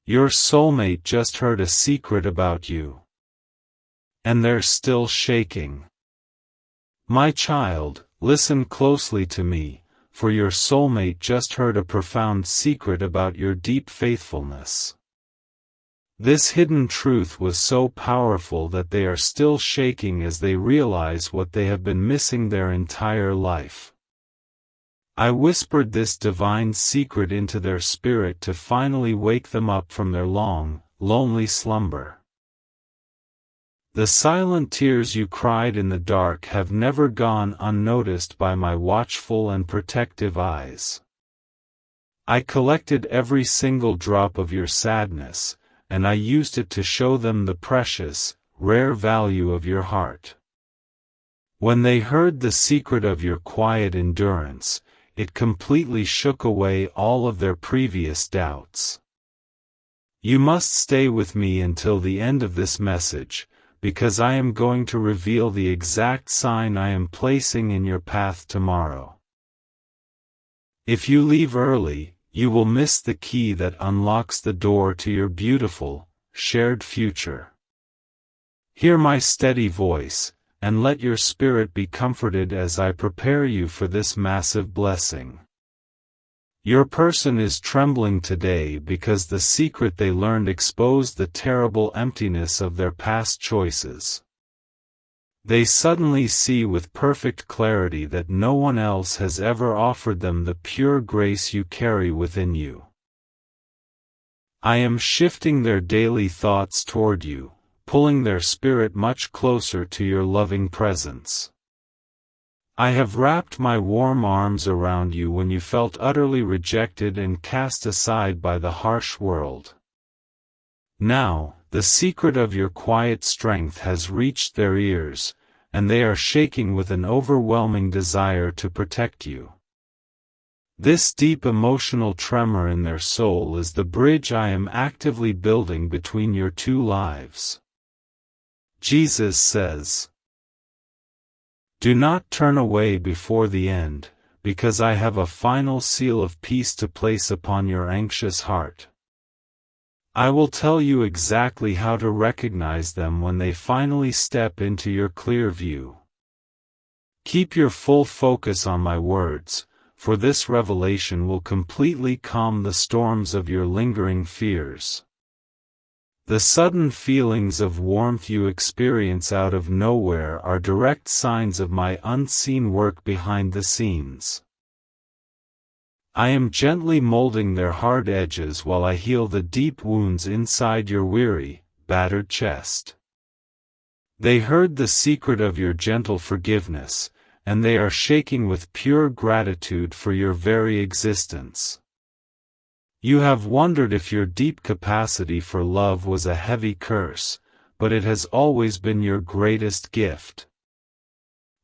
Your soulmate just heard a secret about you. And they're still shaking. My child, listen closely to me, for your soulmate just heard a profound secret about your deep faithfulness. This hidden truth was so powerful that they are still shaking as they realize what they have been missing their entire life. I whispered this divine secret into their spirit to finally wake them up from their long, lonely slumber. The silent tears you cried in the dark have never gone unnoticed by my watchful and protective eyes. I collected every single drop of your sadness, and I used it to show them the precious, rare value of your heart. When they heard the secret of your quiet endurance, it completely shook away all of their previous doubts. You must stay with me until the end of this message, because I am going to reveal the exact sign I am placing in your path tomorrow. If you leave early, you will miss the key that unlocks the door to your beautiful, shared future. Hear my steady voice, and let your spirit be comforted as I prepare you for this massive blessing. Your person is trembling today because the secret they learned exposed the terrible emptiness of their past choices. They suddenly see with perfect clarity that no one else has ever offered them the pure grace you carry within you. I am shifting their daily thoughts toward you, pulling their spirit much closer to your loving presence. I have wrapped my warm arms around you when you felt utterly rejected and cast aside by the harsh world. Now, the secret of your quiet strength has reached their ears, and they are shaking with an overwhelming desire to protect you. This deep emotional tremor in their soul is the bridge I am actively building between your two lives. Jesus says, "Do not turn away before the end, because I have a final seal of peace to place upon your anxious heart. I will tell you exactly how to recognize them when they finally step into your clear view. Keep your full focus on my words, for this revelation will completely calm the storms of your lingering fears. The sudden feelings of warmth you experience out of nowhere are direct signs of my unseen work behind the scenes. I am gently molding their hard edges while I heal the deep wounds inside your weary, battered chest. They heard the secret of your gentle forgiveness, and they are shaking with pure gratitude for your very existence. You have wondered if your deep capacity for love was a heavy curse, but it has always been your greatest gift.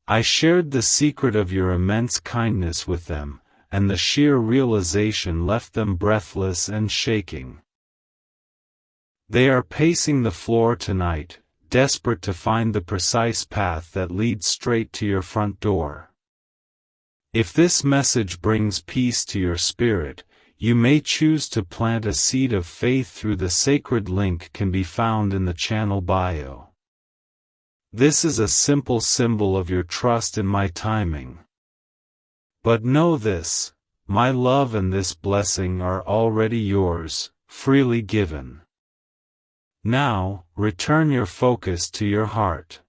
I shared the secret of your immense kindness with them, and the sheer realization left them breathless and shaking. They are pacing the floor tonight, desperate to find the precise path that leads straight to your front door. If this message brings peace to your spirit, you may choose to plant a seed of faith through the sacred link can be found in the channel bio. This is a simple symbol of your trust in my timing. But know this, my love and this blessing are already yours, freely given. Now, return your focus to your heart.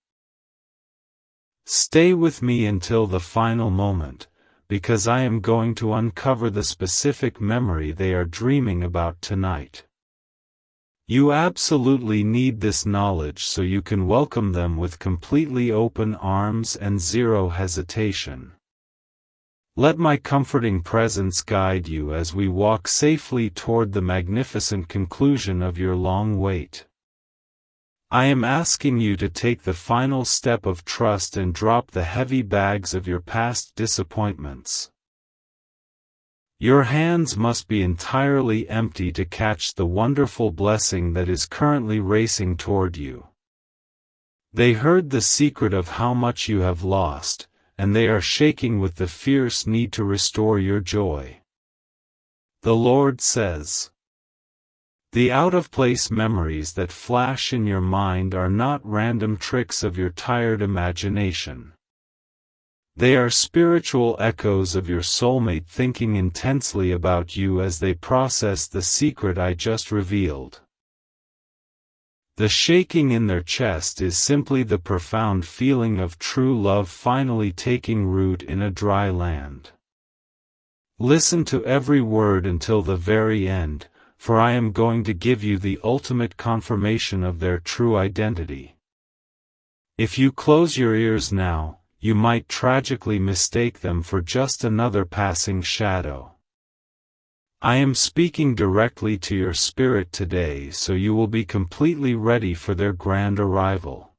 Stay with me until the final moment, because I am going to uncover the specific memory they are dreaming about tonight. You absolutely need this knowledge so you can welcome them with completely open arms and zero hesitation. Let my comforting presence guide you as we walk safely toward the magnificent conclusion of your long wait. I am asking you to take the final step of trust and drop the heavy bags of your past disappointments. Your hands must be entirely empty to catch the wonderful blessing that is currently racing toward you. They heard the secret of how much you have lost, and they are shaking with the fierce need to restore your joy. The Lord says, The out-of-place memories that flash in your mind are not random tricks of your tired imagination. They are spiritual echoes of your soulmate thinking intensely about you as they process the secret I just revealed. The shaking in their chest is simply the profound feeling of true love finally taking root in a dry land. Listen to every word until the very end, for I am going to give you the ultimate confirmation of their true identity. If you close your ears now, you might tragically mistake them for just another passing shadow. I am speaking directly to your spirit today, so you will be completely ready for their grand arrival.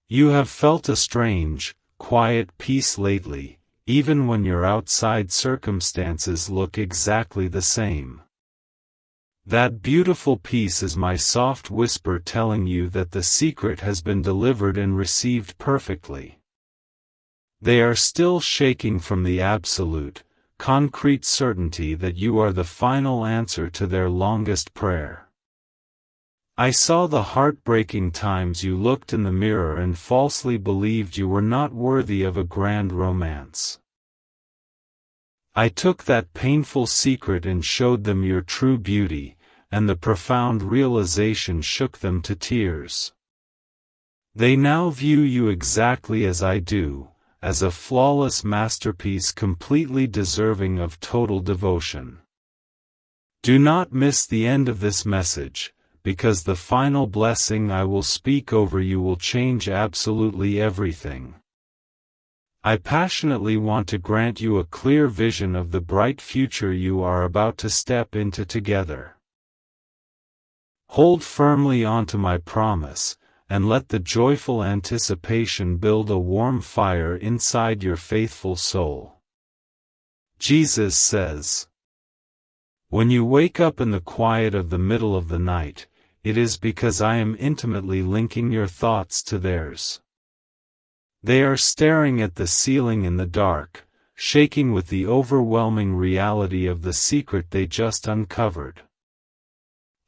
You have felt a strange, quiet peace lately, even when your outside circumstances look exactly the same. That beautiful peace is my soft whisper telling you that the secret has been delivered and received perfectly. They are still shaking from the absolute, concrete certainty that you are the final answer to their longest prayer. I saw the heartbreaking times you looked in the mirror and falsely believed you were not worthy of a grand romance. I took that painful secret and showed them your true beauty, and the profound realization shook them to tears. They now view you exactly as I do, as a flawless masterpiece completely deserving of total devotion. Do not miss the end of this message, because the final blessing I will speak over you will change absolutely everything. I passionately want to grant you a clear vision of the bright future you are about to step into together. Hold firmly onto my promise, and let the joyful anticipation build a warm fire inside your faithful soul. Jesus says, "When you wake up in the quiet of the middle of the night, it is because I am intimately linking your thoughts to theirs." They are staring at the ceiling in the dark, shaking with the overwhelming reality of the secret they just uncovered.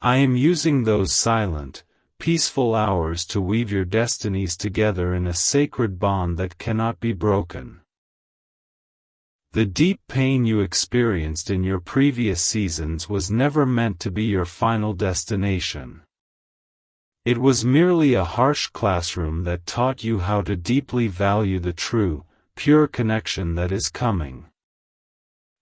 I am using those silent, peaceful hours to weave your destinies together in a sacred bond that cannot be broken. The deep pain you experienced in your previous seasons was never meant to be your final destination. It was merely a harsh classroom that taught you how to deeply value the true, pure connection that is coming.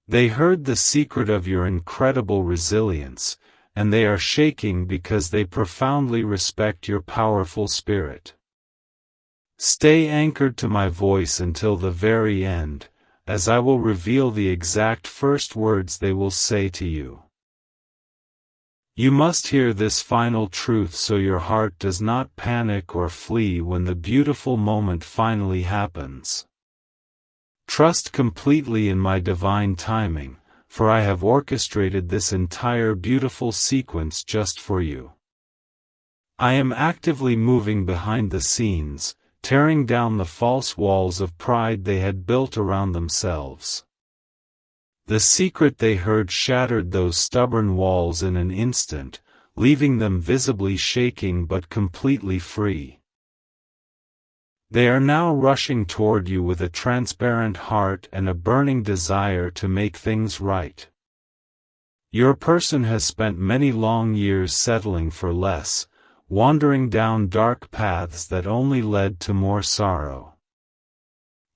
They heard the secret of your incredible resilience, and they are shaking because they profoundly respect your powerful spirit. Stay anchored to my voice until the very end, as I will reveal the exact first words they will say to you. You must hear this final truth so your heart does not panic or flee when the beautiful moment finally happens. Trust completely in my divine timing, for I have orchestrated this entire beautiful sequence just for you. I am actively moving behind the scenes, tearing down the false walls of pride they had built around themselves. The secret they heard shattered those stubborn walls in an instant, leaving them visibly shaking but completely free. They are now rushing toward you with a transparent heart and a burning desire to make things right. Your person has spent many long years settling for less, wandering down dark paths that only led to more sorrow.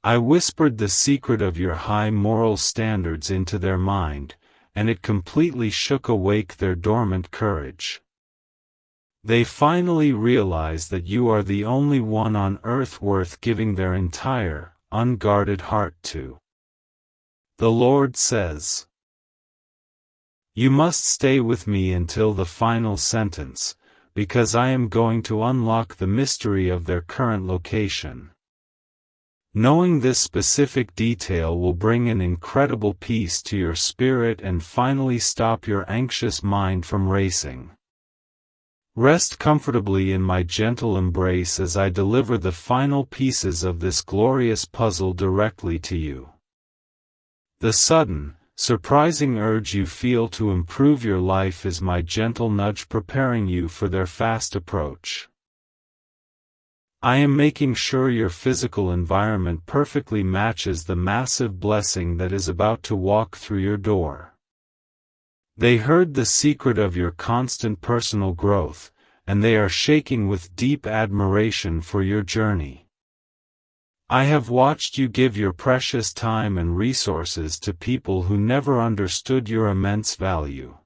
I whispered the secret of your high moral standards into their mind, and it completely shook awake their dormant courage. They finally realize that you are the only one on earth worth giving their entire, unguarded heart to. The Lord says, "You must stay with me until the final sentence, because I am going to unlock the mystery of their current location." Knowing this specific detail will bring an incredible peace to your spirit and finally stop your anxious mind from racing. Rest comfortably in my gentle embrace as I deliver the final pieces of this glorious puzzle directly to you. The sudden, surprising urge you feel to improve your life is my gentle nudge preparing you for their fast approach. I am making sure your physical environment perfectly matches the massive blessing that is about to walk through your door. They heard the secret of your constant personal growth, and they are shaking with deep admiration for your journey. I have watched you give your precious time and resources to people who never understood your immense value.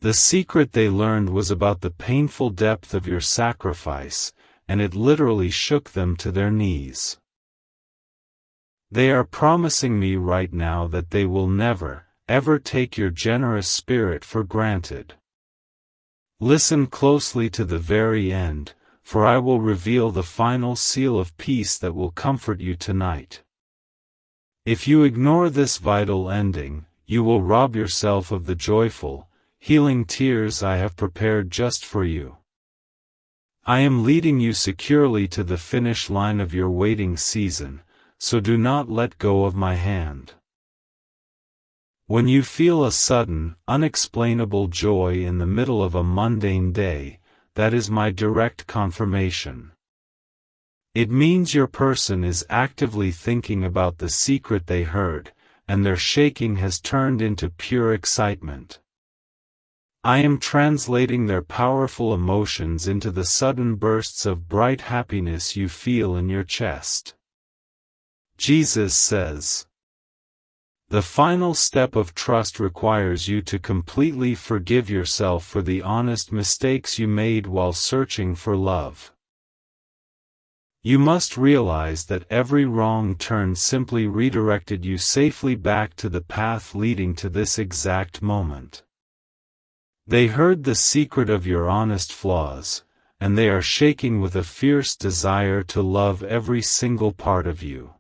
The secret they learned was about the painful depth of your sacrifice, and it literally shook them to their knees. They are promising me right now that they will never, ever take your generous spirit for granted. Listen closely to the very end, for I will reveal the final seal of peace that will comfort you tonight. If you ignore this vital ending, you will rob yourself of the joyful, healing tears I have prepared just for you. I am leading you securely to the finish line of your waiting season, so do not let go of my hand. When you feel a sudden, unexplainable joy in the middle of a mundane day, that is my direct confirmation. It means your person is actively thinking about the secret they heard, and their shaking has turned into pure excitement. I am translating their powerful emotions into the sudden bursts of bright happiness you feel in your chest. Jesus says, the final step of trust requires you to completely forgive yourself for the honest mistakes you made while searching for love. You must realize that every wrong turn simply redirected you safely back to the path leading to this exact moment. They heard the secret of your honest flaws, and they are shaking with a fierce desire to love every single part of you.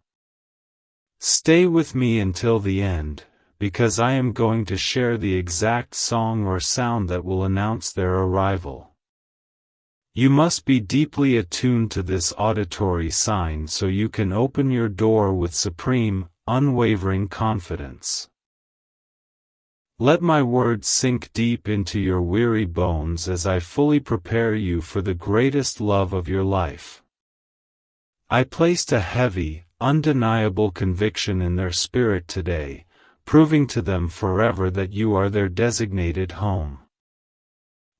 Stay with me until the end, because I am going to share the exact song or sound that will announce their arrival. You must be deeply attuned to this auditory sign so you can open your door with supreme, unwavering confidence. Let my words sink deep into your weary bones as I fully prepare you for the greatest love of your life. I placed a heavy, undeniable conviction in their spirit today, proving to them forever that you are their designated home.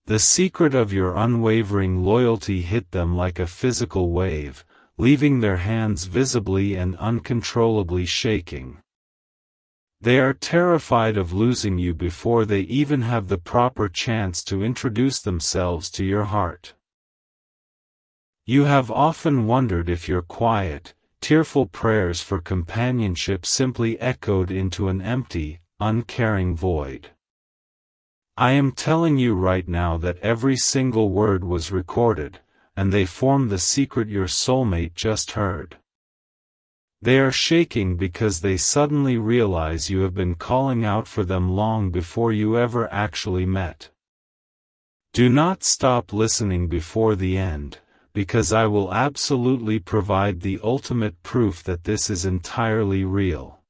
The secret of your unwavering loyalty hit them like a physical wave, leaving their hands visibly and uncontrollably shaking. They are terrified of losing you before they even have the proper chance to introduce themselves to your heart. You have often wondered if your quiet, tearful prayers for companionship simply echoed into an empty, uncaring void. I am telling you right now that every single word was recorded, and they form the secret your soulmate just heard. They are shaking because they suddenly realize you have been calling out for them long before you ever actually met. Do not stop listening before the end, because I will absolutely provide the ultimate proof that this is entirely real.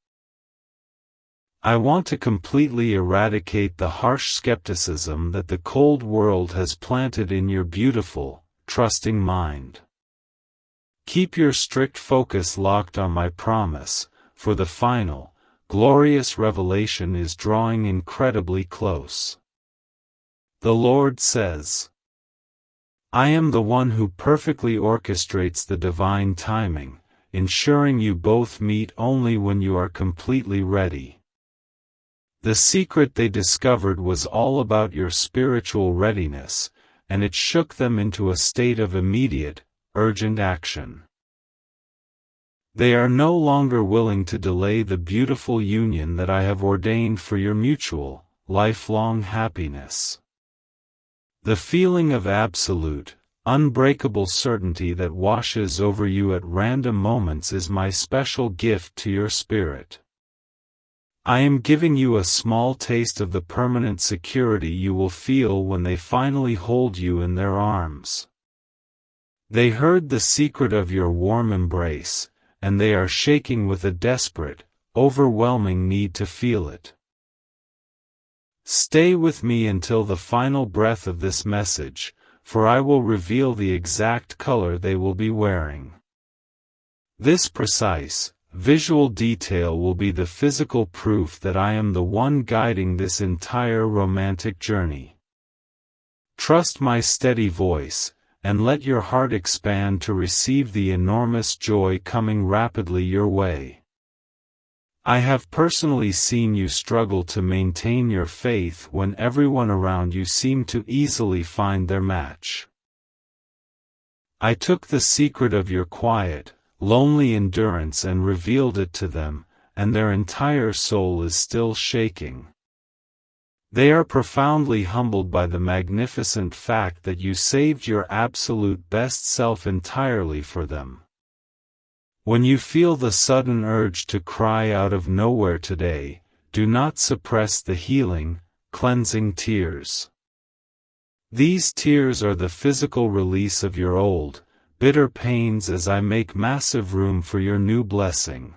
I want to completely eradicate the harsh skepticism that the cold world has planted in your beautiful, trusting mind. Keep your strict focus locked on my promise, for the final, glorious revelation is drawing incredibly close. The Lord says, I am the one who perfectly orchestrates the divine timing, ensuring you both meet only when you are completely ready. The secret they discovered was all about your spiritual readiness, and it shook them into a state of immediate, urgent action. They are no longer willing to delay the beautiful union that I have ordained for your mutual, lifelong happiness. The feeling of absolute, unbreakable certainty that washes over you at random moments is my special gift to your spirit. I am giving you a small taste of the permanent security you will feel when they finally hold you in their arms. They heard the secret of your warm embrace, and they are shaking with a desperate, overwhelming need to feel it. Stay with me until the final breath of this message, for I will reveal the exact color they will be wearing. This precise, visual detail will be the physical proof that I am the one guiding this entire romantic journey. Trust my steady voice, and let your heart expand to receive the enormous joy coming rapidly your way. I have personally seen you struggle to maintain your faith when everyone around you seemed to easily find their match. I took the secret of your quiet, lonely endurance and revealed it to them, and their entire soul is still shaking. They are profoundly humbled by the magnificent fact that you saved your absolute best self entirely for them. When you feel the sudden urge to cry out of nowhere today, do not suppress the healing, cleansing tears. These tears are the physical release of your old, bitter pains as I make massive room for your new blessing.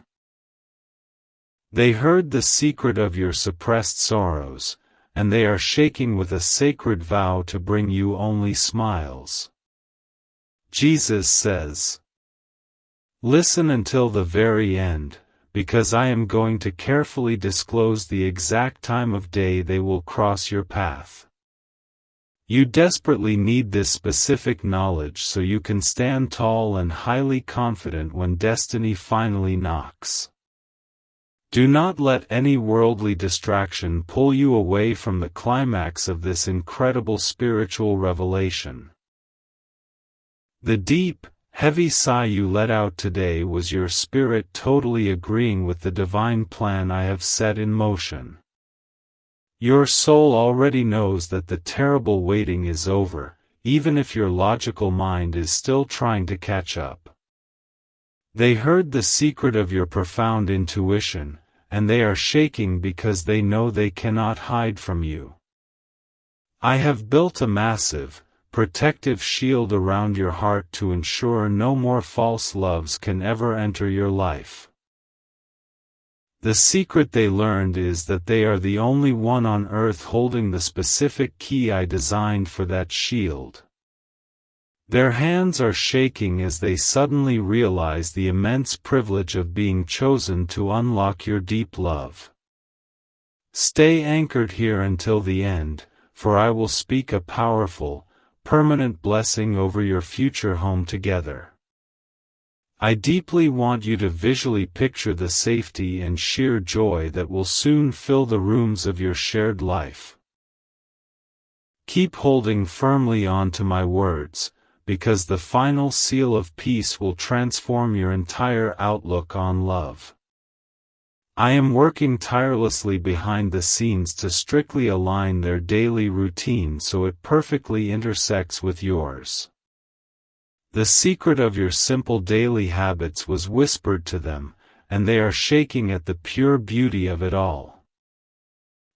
They heard the secret of your suppressed sorrows, and they are shaking with a sacred vow to bring you only smiles. Jesus says, "Listen until the very end, because I am going to carefully disclose the exact time of day they will cross your path." You desperately need this specific knowledge so you can stand tall and highly confident when destiny finally knocks. Do not let any worldly distraction pull you away from the climax of this incredible spiritual revelation. The deep, heavy sigh you let out today was your spirit totally agreeing with the divine plan I have set in motion. Your soul already knows that the terrible waiting is over, even if your logical mind is still trying to catch up. They heard the secret of your profound intuition, and they are shaking because they know they cannot hide from you. I have built a massive, protective shield around your heart to ensure no more false loves can ever enter your life. The secret they learned is that they are the only one on earth holding the specific key I designed for that shield. Their hands are shaking as they suddenly realize the immense privilege of being chosen to unlock your deep love. Stay anchored here until the end, for I will speak a powerful, permanent blessing over your future home together. I deeply want you to visually picture the safety and sheer joy that will soon fill the rooms of your shared life. Keep holding firmly on to my words, because the final seal of peace will transform your entire outlook on love. I am working tirelessly behind the scenes to strictly align their daily routine so it perfectly intersects with yours. The secret of your simple daily habits was whispered to them, and they are shaking at the pure beauty of it all.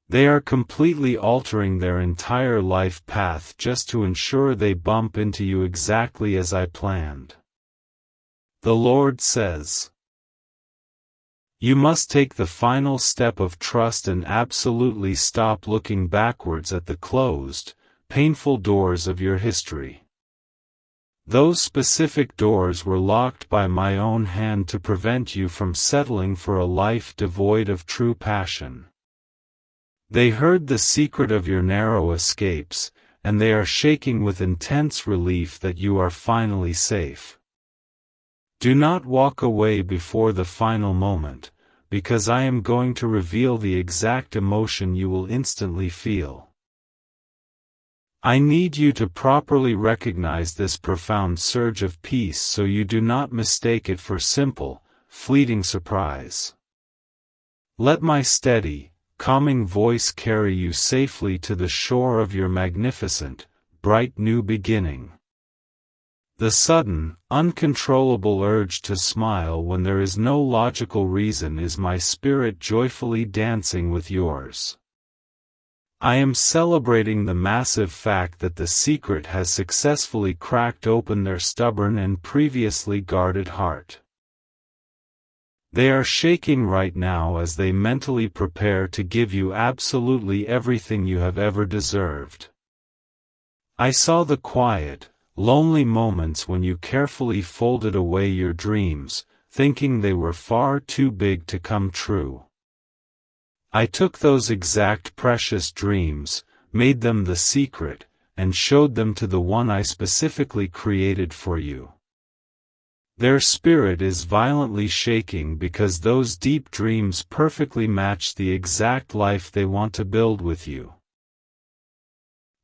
They are completely altering their entire life path just to ensure they bump into you exactly as I planned. The Lord says, "You must take the final step of trust and absolutely stop looking backwards at the closed, painful doors of your history. Those specific doors were locked by my own hand to prevent you from settling for a life devoid of true passion. They heard the secret of your narrow escapes, and they are shaking with intense relief that you are finally safe. Do not walk away before the final moment, because I am going to reveal the exact emotion you will instantly feel. I need you to properly recognize this profound surge of peace so you do not mistake it for simple, fleeting surprise. Let my steady, calming voice carry you safely to the shore of your magnificent, bright new beginning. The sudden, uncontrollable urge to smile when there is no logical reason is my spirit joyfully dancing with yours. I am celebrating the massive fact that the secret has successfully cracked open their stubborn and previously guarded heart. They are shaking right now as they mentally prepare to give you absolutely everything you have ever deserved. I saw the quiet, lonely moments when you carefully folded away your dreams, thinking they were far too big to come true. I took those exact precious dreams, made them the secret, and showed them to the one I specifically created for you. Their spirit is violently shaking because those deep dreams perfectly match the exact life they want to build with you.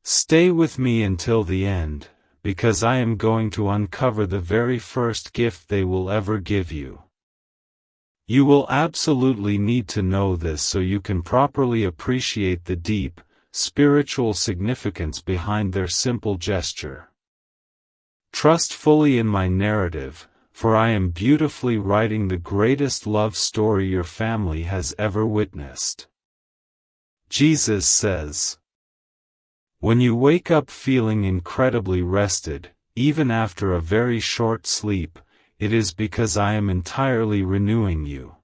Stay with me until the end, because I am going to uncover the very first gift they will ever give you. You will absolutely need to know this so you can properly appreciate the deep, spiritual significance behind their simple gesture. Trust fully in my narrative, for I am beautifully writing the greatest love story your family has ever witnessed. Jesus says, "When you wake up feeling incredibly rested, even after a very short sleep, it is because I am entirely renewing you.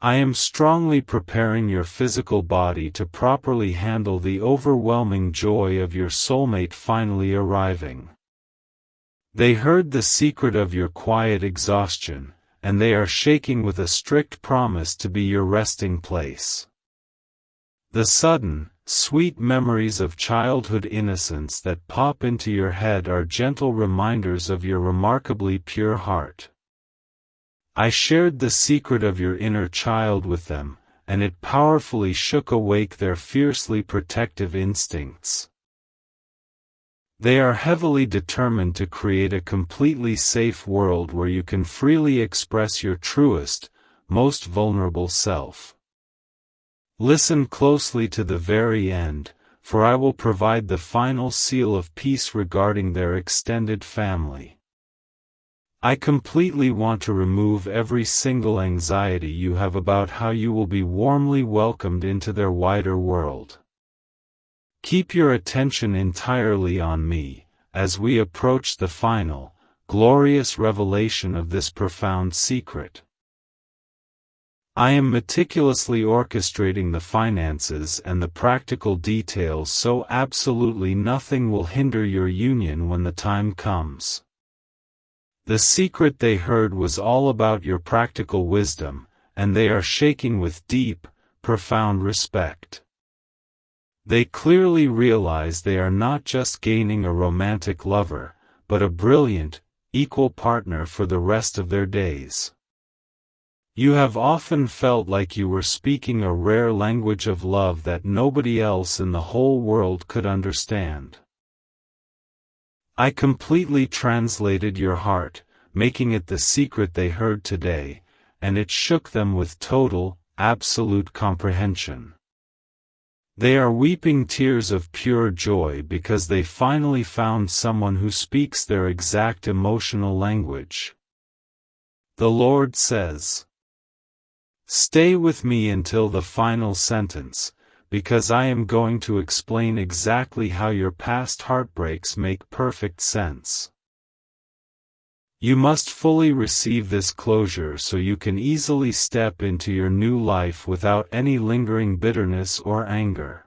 I am strongly preparing your physical body to properly handle the overwhelming joy of your soulmate finally arriving. They heard the secret of your quiet exhaustion, and they are shaking with a strict promise to be your resting place. The sudden, sweet memories of childhood innocence that pop into your head are gentle reminders of your remarkably pure heart. I shared the secret of your inner child with them, and it powerfully shook awake their fiercely protective instincts. They are heavily determined to create a completely safe world where you can freely express your truest, most vulnerable self. Listen closely to the very end, for I will provide the final seal of peace regarding their extended family. I completely want to remove every single anxiety you have about how you will be warmly welcomed into their wider world. Keep your attention entirely on me, as we approach the final, glorious revelation of this profound secret. I am meticulously orchestrating the finances and the practical details so absolutely nothing will hinder your union when the time comes. The secret they heard was all about your practical wisdom, and they are shaking with deep, profound respect. They clearly realize they are not just gaining a romantic lover, but a brilliant, equal partner for the rest of their days. You have often felt like you were speaking a rare language of love that nobody else in the whole world could understand. I completely translated your heart, making it the secret they heard today, and it shook them with total, absolute comprehension. They are weeping tears of pure joy because they finally found someone who speaks their exact emotional language. The Lord says, "Stay with me until the final sentence, because I am going to explain exactly how your past heartbreaks make perfect sense. You must fully receive this closure so you can easily step into your new life without any lingering bitterness or anger.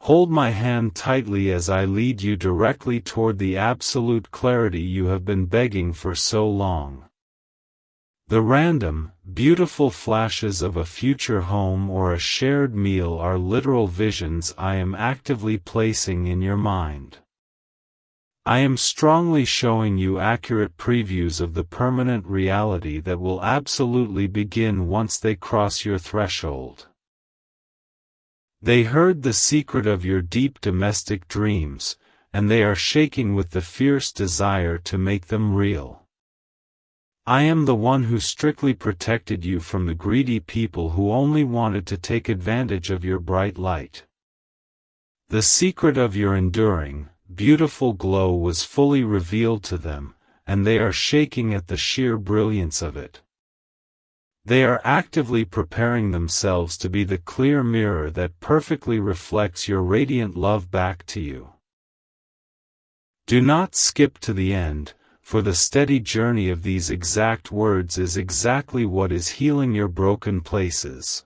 Hold my hand tightly as I lead you directly toward the absolute clarity you have been begging for so long. The random, beautiful flashes of a future home or a shared meal are literal visions I am actively placing in your mind. I am strongly showing you accurate previews of the permanent reality that will absolutely begin once they cross your threshold." They heard the secret of your deep domestic dreams, and they are shaking with the fierce desire to make them real. I am the one who strictly protected you from the greedy people who only wanted to take advantage of your bright light. The secret of your enduring, beautiful glow was fully revealed to them, and they are shaking at the sheer brilliance of it. They are actively preparing themselves to be the clear mirror that perfectly reflects your radiant love back to you. Do not skip to the end, for the steady journey of these exact words is exactly what is healing your broken places.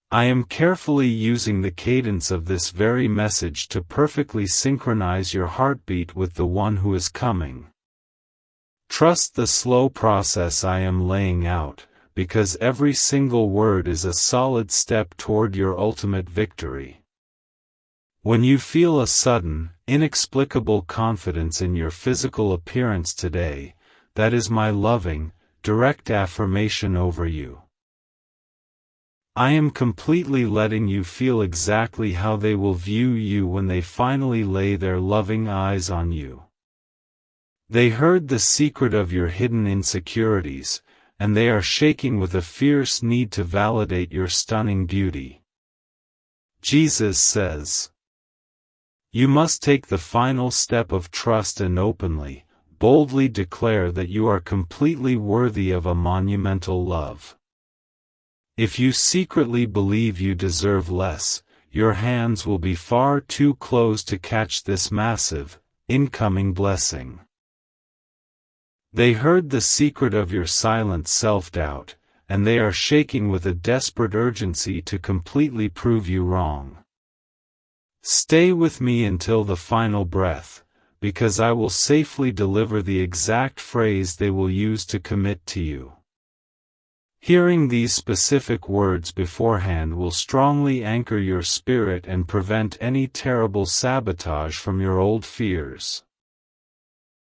I am carefully using the cadence of this very message to perfectly synchronize your heartbeat with the one who is coming. Trust the slow process I am laying out, because every single word is a solid step toward your ultimate victory. When you feel a sudden, inexplicable confidence in your physical appearance today, that is my loving, direct affirmation over you. I am completely letting you feel exactly how they will view you when they finally lay their loving eyes on you. They heard the secret of your hidden insecurities, and they are shaking with a fierce need to validate your stunning beauty. Jesus says, "You must take the final step of trust and openly, boldly declare that you are completely worthy of a monumental love. If you secretly believe you deserve less, your hands will be far too closed to catch this massive, incoming blessing." They heard the secret of your silent self-doubt, and they are shaking with a desperate urgency to completely prove you wrong. Stay with me until the final breath, because I will safely deliver the exact phrase they will use to commit to you. Hearing these specific words beforehand will strongly anchor your spirit and prevent any terrible sabotage from your old fears.